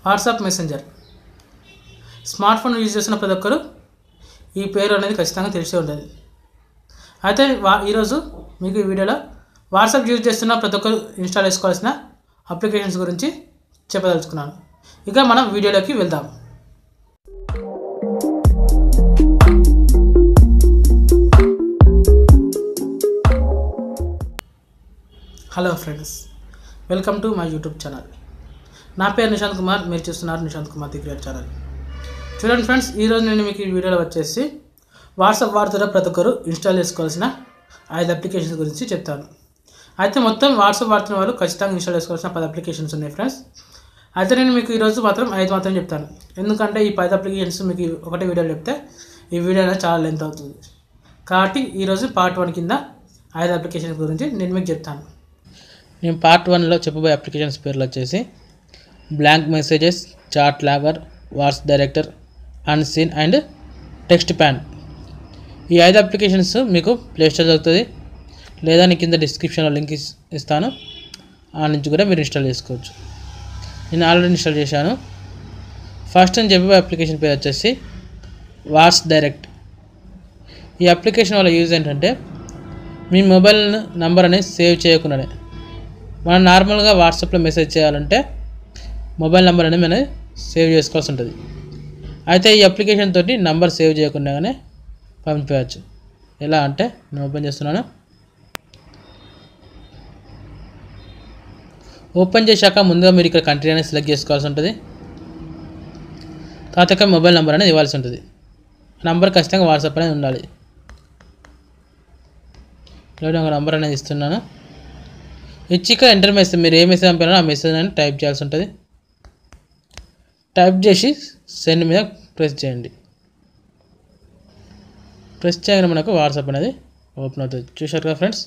WhatsApp messenger. Smart phone use చేస్తున్న ప్రతి ఒక్కరు ఈ పేరు అనేది ఖచ్చితంగా తెలిసి ఉంటుంది. అయితే ఈరోజు మీకు ఈ వీడియోలో వాట్సాప్ యూజ్ చేస్తున్న ప్రతి ఒక్కరు ఇన్స్టాల్ చేసుకోవాల్సిన అప్లికేషన్స్ గురించి చెప్పదలుచుకున్నాను. ఇక మనం వీడియోలోకి వెళ్దాం. Hello friends, welcome to my YouTube channel. నా పేరు నిశాంత్ కుమార్, మీరు చూస్తున్నారు నిశాంత్కుమార్ TheGreat ఛానల్. చూడండి ఫ్రెండ్స్, ఈరోజు నేను మీకు ఈ వీడియోలో వచ్చేసి వాట్సాప్ వాడుతున్న ప్రతి ఒక్కరు ఇన్స్టాల్ చేసుకోవాల్సిన 5 అప్లికేషన్స్ గురించి చెప్తాను. అయితే మొత్తం వాట్సాప్ వాడుతున్న వాళ్ళు ఖచ్చితంగా ఇన్స్టాల్ చేసుకోవాల్సిన 10 అప్లికేషన్స్ ఉన్నాయి ఫ్రెండ్స్. అయితే నేను మీకు ఈరోజు మాత్రం 5 మాత్రం చెప్తాను. ఎందుకంటే ఈ 10 అప్లికేషన్స్ మీకు ఒకటే వీడియోలో చెప్తే ఈ వీడియో అనేది చాలా లెంత్ అవుతుంది. కాబట్టి ఈరోజు పార్ట్ 1 కింద 5 అప్లికేషన్స్ గురించి నేను మీకు చెప్తాను. నేను పార్ట్ 1లో చెప్పబోయే అప్లికేషన్స్ పేర్లు వచ్చేసి blank messages, chat logger, whats director, unseen and text pan. ఈ 5 అప్లికేషన్స్ మీకు ప్లేస్టోర్ దొరుకుతుంది, లేదా నేను కింద డిస్క్రిప్షన్లో లింక్ ఇస్తాను. ఆ నుంచి కూడా మీరు ఇన్స్టాల్ చేసుకోవచ్చు. నేను ఆల్రెడీ ఇన్స్టాల్ చేశాను. ఫస్ట్ నేను చెప్పబోయే అప్లికేషన్ పేరు వచ్చేసి వాట్స్ డైరెక్ట్. ఈ అప్లికేషన్ వల్ల యూజ్ ఏంటంటే మీ మొబైల్ నంబర్ అనేది సేవ్ చేయకుండానే మనం నార్మల్గా వాట్సాప్లో మెసేజ్ చేయాలంటే మొబైల్ నెంబర్ అనేది మనం సేవ్ చేసుకోవాల్సి ఉంటుంది. అయితే ఈ అప్లికేషన్ తోటి నంబర్ సేవ్ చేయకుండానే పంపించవచ్చు. ఎలా అంటే నేను ఓపెన్ చేస్తున్నాను. ఓపెన్ చేశాక ముందుగా మీరు ఇక్కడ కంట్రీ అనేది సెలెక్ట్ చేసుకోవాల్సి ఉంటుంది. తర్వాత మొబైల్ నెంబర్ అనేది ఇవ్వాల్సి ఉంటుంది. నంబర్ ఖచ్చితంగా వాట్సాప్ అనేది ఉండాలి. ఇలా ఒక నంబర్ అనేది ఇస్తున్నాను. ఇచ్చిక ఎంటర్ మెసేజ్, మీరు ఏ మెసేజ్ పంపారో ఆ మెసేజ్ అని టైప్ చేయాల్సి ఉంటుంది. టైప్ చేసి సెండ్ మీద ప్రెస్ చేయండి. ప్రెస్ చేయగానే మనకు వాట్సాప్ అనేది ఓపెన్ అవుతుంది. చూశారు కదా ఫ్రెండ్స్.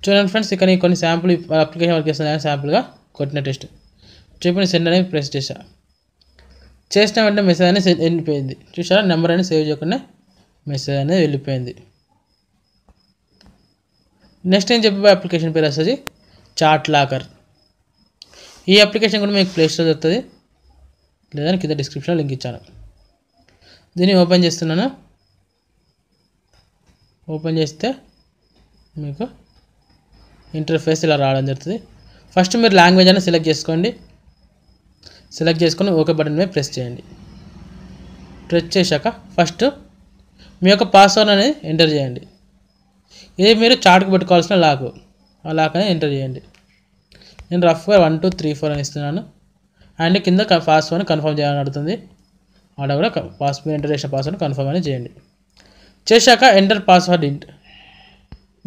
చూడండి ఫ్రెండ్స్, ఇక్కడ కొన్ని శాంపుల్ అప్లికేషన్ వర్క్ చేస్తున్నాను. శాంపుల్గా కొట్టిన టెస్ట్ చెప్పిన సెండ్ అనేది ప్రెస్ చేసిన వెంటనే మెసేజ్ అనేది వెళ్ళిపోయింది. చూసారా, నెంబర్ అనేది సేవ్ చేయకుండా మెసేజ్ అనేది వెళ్ళిపోయింది. నెక్స్ట్ నేను చెప్పే అప్లికేషన్ పేరు వస్తుంది చాట్ లాగర్. ఈ అప్లికేషన్ కూడా మీకు ప్లేస్టోర్ దొరుకుతుంది, లేదా కింద డిస్క్రిప్షన్లో లింక్ ఇచ్చాను. దీన్ని ఓపెన్ చేస్తున్నాను. ఓపెన్ చేస్తే మీకు ఇంటర్ఫేస్ ఇలా రావడం జరుగుతుంది. ఫస్ట్ మీరు లాంగ్వేజ్ అనేది సెలెక్ట్ చేసుకోండి. సెలెక్ట్ చేసుకొని ఓకే బటన్ మీద ప్రెస్ చేయండి. ప్రెస్ చేశాక ఫస్ట్ మీ యొక్క పాస్వర్డ్ అనేది ఎంటర్ చేయండి. ఇది మీరు చాట్కి పెట్టుకోవాల్సిన లాక్. ఆ లాక్ అనేది ఎంటర్ చేయండి. నేను రఫ్గా 1 2 3 4 అని ఇస్తున్నాను. అండ్ కింద పాస్వర్డ్ని కన్ఫర్మ్ చేయాలని అడుగుతుంది. ఆడ కూడా పాస్వర్డ్ ఎంటర్ చేసిన పాస్వర్డ్ కన్ఫర్మ్ అనేది చేయండి. చేశాక ఎంటర్ పాస్వర్డ్ ఇంట్.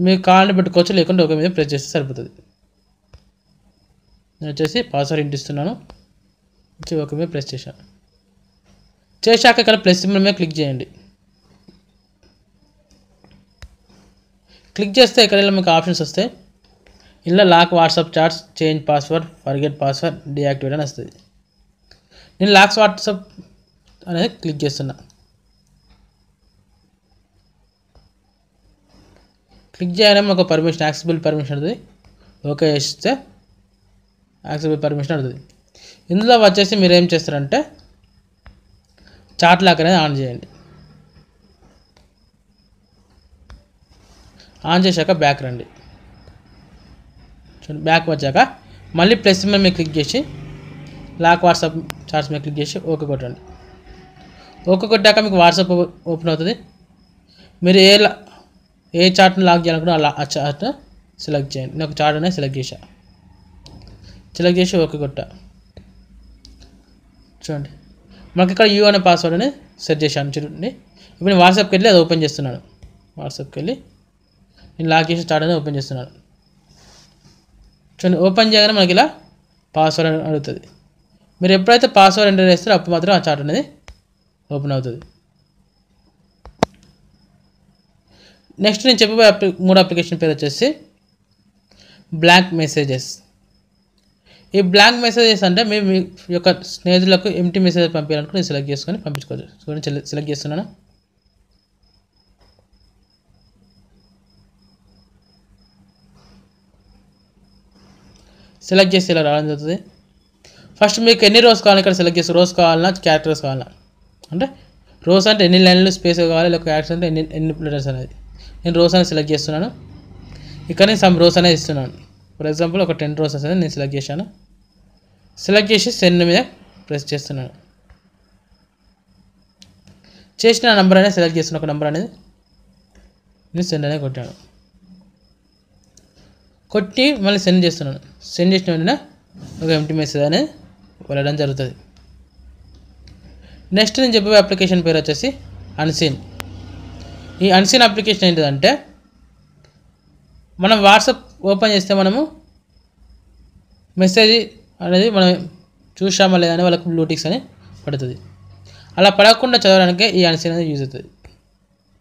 మీరు కాల్ని పెట్టుకోవచ్చు, లేకుంటే ఓకే మీద ప్రెస్ చేస్తే సరిపోతుంది. నేను వచ్చేసి పాస్వర్డ్ ఇంట్ ఇస్తున్నాను. ఓకే మీద ప్రెస్ చేశాను. చేశాక ఇక్కడ ప్లస్ సింబల్ మీద క్లిక్ చేయండి. క్లిక్ చేస్తే ఇక్కడ మీకు ఆప్షన్స్ వస్తాయి. ఇలా lock WhatsApp chats, change password, forget password, deactivate అని వస్తుంది. నేను లాక్స్ వాట్సాప్ అనేది క్లిక్ చేస్తున్నా. క్లిక్ చేయగానే మాకు పర్మిషన్, యాక్సెసిబుల్ పర్మిషన్ అవుతుంది. ఓకే చేస్తే యాక్సెసిబుల్ పర్మిషన్ అవుతుంది. ఇందులో వచ్చేసి మీరు ఏం చేస్తారంటే చాట్ లాక్ అనేది ఆన్ చేయండి. ఆన్ చేశాక బ్యాక్ రండి. చూడండి, బ్యాక్ వచ్చాక మళ్ళీ ప్లస్ మీద మీరు క్లిక్ చేసి లాక్ వాట్సాప్ చాట్స్ మీద క్లిక్ చేసి ఓకే కొట్టండి. ఓకే కొట్టాక మీకు వాట్సాప్ ఓపెన్ అవుతుంది. మీరు ఏ చాట్ని లాక్ చేయాలనుకుంటే ఆ చాట్ సెలెక్ట్ చేయండి. నేను ఒక చాట్ అనేది సెలెక్ట్ చేసి ఓకే కొట్టా. చూడండి, మనకి ఇక్కడ యూ అనే పాస్వర్డ్ అనేది సెట్ చేశాను. చూడండి, ఇప్పుడు నేను వాట్సాప్కి వెళ్ళి అది ఓపెన్ చేస్తున్నాను. వాట్సాప్కి వెళ్ళి నేను లాక్ చేసి చాట్ అనేది ఓపెన్ చేస్తున్నాను. చూడండి, ఓపెన్ చేయగానే మనకి ఇలా పాస్వర్డ్ అడుగుతుంది. మీరు ఎప్పుడైతే పాస్వర్డ్ ఎంటర్ చేస్తారో అప్పుడు మాత్రం ఆ చాట్ అనేది ఓపెన్ అవుతుంది. నెక్స్ట్ నేను చెప్పబోయే 3 అప్లికేషన్ పేరు వచ్చేసి బ్లాంక్ మెసేజెస్. ఈ బ్లాంక్ మెసేజెస్ అంటే మీరు మీ యొక్క స్నేహితులకు ఎంటీ మెసేజ్ పంపించాలనుకుని సెలెక్ట్ చేసుకొని పంపించుకోవచ్చు. చూడండి, సెలెక్ట్ చేస్తున్నాను. సెలెక్ట్ చేసి ఇలా రావడం జరుగుతుంది. ఫస్ట్ మీకు ఎన్ని రోస్ కావాలి ఇక్కడ సెలెక్ట్ చేస్తారు. రోస్ కావాలన్నా క్యారెక్టర్స్ కావాలన్నా, అంటే రోస్ అంటే ఎన్ని లైన్లు స్పేస్ కావాలి, లేక క్యారెక్టర్స్ అంటే ఎన్ని లెటర్స్ అనేది. నేను రోస్ అనేది సెలెక్ట్ చేస్తున్నాను. ఇక్కడ నేను సమ్ రోస్ అనేది ఇస్తున్నాను. ఫర్ ఎగ్జాంపుల్ ఒక 10 రోస్ అనేది నేను సెలెక్ట్ చేశాను. సెలెక్ట్ చేసి సెండ్ మీద ప్రెస్ చేస్తున్నాను. చేసిన నెంబర్ అనేది సెలెక్ట్ చేస్తున్న ఒక నెంబర్ అనేది నేను సెండ్ అనేది కొట్టాను. కొట్టి మళ్ళీ సెండ్ చేస్తున్నాను. సెండ్ చేసిన వెంటనే ఒక ఎంటీ మెసేజ్ అనేది వెళ్ళడం జరుగుతుంది. నెక్స్ట్ నేను చెప్పే అప్లికేషన్ పేరు వచ్చేసి అన్సీన్. ఈ అన్సీన్ అప్లికేషన్ ఏంటిదంటే మనం వాట్సాప్ ఓపెన్ చేస్తే మనము మెసేజ్ అనేది మనం చూసామా లేదని వాళ్ళకు బ్లూ టిక్స్ అని పడుతుంది. అలా పడకుండా చదవడానికే ఈ అన్సీన్ అనేది యూజ్ అవుతుంది.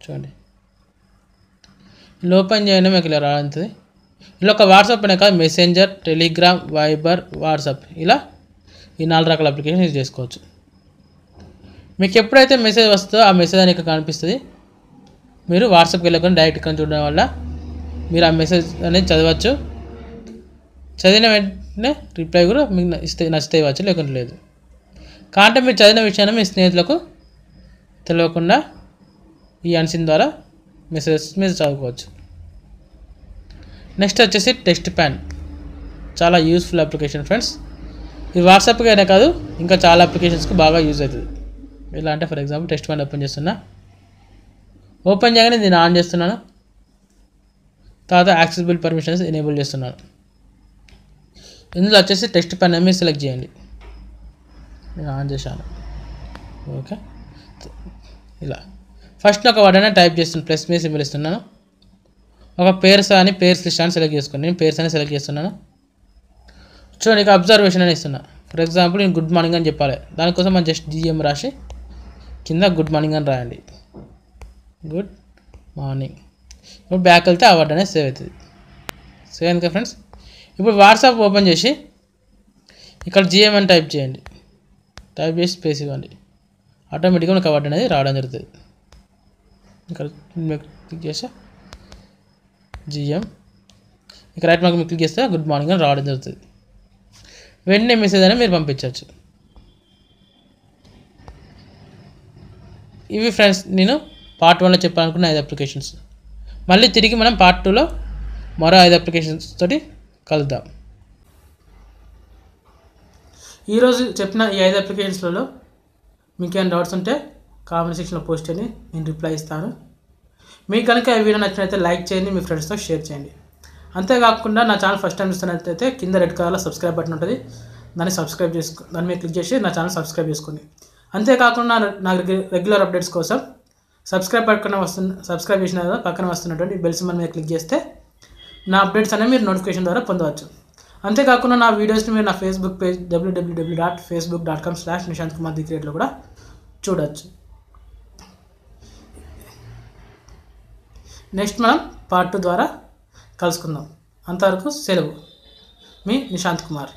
చూడండి, ఇలా ఓపెన్ చేయడం మీకు ఇలా రాఉంటుంది. ఇలా ఒక వాట్సాప్ అనే కాదు, మెసెంజర్, టెలిగ్రామ్, వైబర్, వాట్సాప్, ఇలా ఈ 4 రకాల అప్లికేషన్ యూజ్ చేసుకోవచ్చు. మీకు ఎప్పుడైతే మెసేజ్ వస్తుందో ఆ మెసేజ్ అనేది కనిపిస్తుంది. మీరు వాట్సాప్కి వెళ్ళకుండా డైరెక్ట్ ఇక్కడ చూడడం వల్ల మీరు ఆ మెసేజ్ అనేది చదవచ్చు. చదివిన వెంటనే రిప్లై కూడా మీకు నచ్చితే ఇవ్వచ్చు, లేకుంటే లేదు. కాబట్టి మీరు చదివిన విషయాన్ని మీ స్నేహితులకు తెలియకుండా ఈ అన్సీన్ ద్వారా మెసేజెస్ మీరు చదువుకోవచ్చు. నెక్స్ట్ వచ్చేసి టెక్స్ట్ ప్యాన్. చాలా యూస్ఫుల్ అప్లికేషన్ ఫ్రెండ్స్. ఇది వాట్సాప్కి అయినా కాదు, ఇంకా చాలా అప్లికేషన్స్కి బాగా యూజ్ అవుతుంది. ఎలా అంటే for example text pan open చేస్తున్నా. ఓపెన్ చేయగానే దీన్ని ఆన్ చేస్తున్నాను. తర్వాత యాక్సెసిబుల్ పర్మిషన్స్ ఎనేబుల్ చేస్తున్నాను. ఇందులో వచ్చేసి టెక్స్ట్ ప్యాన్ అనేది సెలెక్ట్ చేయండి. నేను ఆన్ చేశాను. ఓకే, ఇలా ఫస్ట్ ఒక వర్డ్ అనేది టైప్ చేస్తున్నాను. ప్లస్ మీ సింబల్ ఇస్తున్నాను. ఒక పేర్స్ అని పేర్స్ లిస్ట్ అని సెలెక్ట్ చేసుకుని నేను పేర్స్ అని సెలెక్ట్ చేస్తున్నాను. చూడండి, ఇక అబ్జర్వేషన్ అని ఇస్తున్నా. ఫర్ ఎగ్జాంపుల్ నేను గుడ్ మార్నింగ్ అని చెప్పాలి. దానికోసం మనం జస్ట్ GM రాసి కింద గుడ్ మార్నింగ్ అని రాయండి. Good morning. ఇప్పుడు బ్యాక్ వెళ్తే ఆ వర్డ్ అనేది సేవ్ అవుతుంది. సేవ్ అయింది కదా ఫ్రెండ్స్. ఇప్పుడు వాట్సాప్ ఓపెన్ చేసి ఇక్కడ GM అని టైప్ చేయండి. టైప్ చేసి స్పేస్ ఇవ్వండి. ఆటోమేటిక్గా మీకు ఆ వర్డ్ అనేది రావడం జరుగుతుంది. ఇక్కడ క్లిక్ చేస్తే GM, ఇక్కడ రైట్ మార్క్ క్లిక్ చేస్తే గుడ్ మార్నింగ్ అని రావడం జరుగుతుంది. వెంటనే మెసేజ్ అనేది మీరు పంపించవచ్చు. ఇవి ఫ్రెండ్స్ నేను పార్ట్ 1లో చెప్పాలనుకున్న 5 అప్లికేషన్స్. మళ్ళీ తిరిగి మనం పార్ట్ 2లో మరో 5 అప్లికేషన్స్ తోటి కలుద్దాం. ఈరోజు చెప్పిన ఈ 5 అప్లికేషన్స్లలో మీకు ఏమైనా డౌట్స్ ఉంటే కామెంట్ సెక్షన్లో పోస్ట్ చేయండి, నేను రిప్లై ఇస్తాను. మీకు కనుక ఈ వీడియో నచ్చినట్లయితే లైక్ చేయండి, మీ ఫ్రెండ్స్తో షేర్ చేయండి. అంతేకాకుండా నా ఛానల్ ఫస్ట్ టైం చూస్తున్నట్లయితే కింద రెడ్ కలర్లో సబ్స్క్రైబ్ బటన్ ఉంటుంది. దాన్ని మీద క్లిక్ చేసి నా ఛానల్ సబ్స్క్రైబ్ చేసుకోండి. అంతేకాకుండా నా రెగ్యులర్ అప్డేట్స్ కోసం సబ్స్క్రైబ్ చేసిన పక్కన వస్తున్నటువంటి బెల్ సింబల్ మీద క్లిక్ చేస్తే నా అప్డేట్స్ అనేవి మీరు నోటిఫికేషన్ ద్వారా పొందవచ్చు. అంతేకాకుండా నా వీడియోస్ని మీరు నా ఫేస్బుక్ పేజ్ www.facebook.com/NishanthKumarTheGreat కూడా చూడవచ్చు. నెక్స్ట్ మనం పార్ట్ 2 ద్వారా కలుసుకుందాం. అంతవరకు సెలవు. మీ నిశాంత్ కుమార్.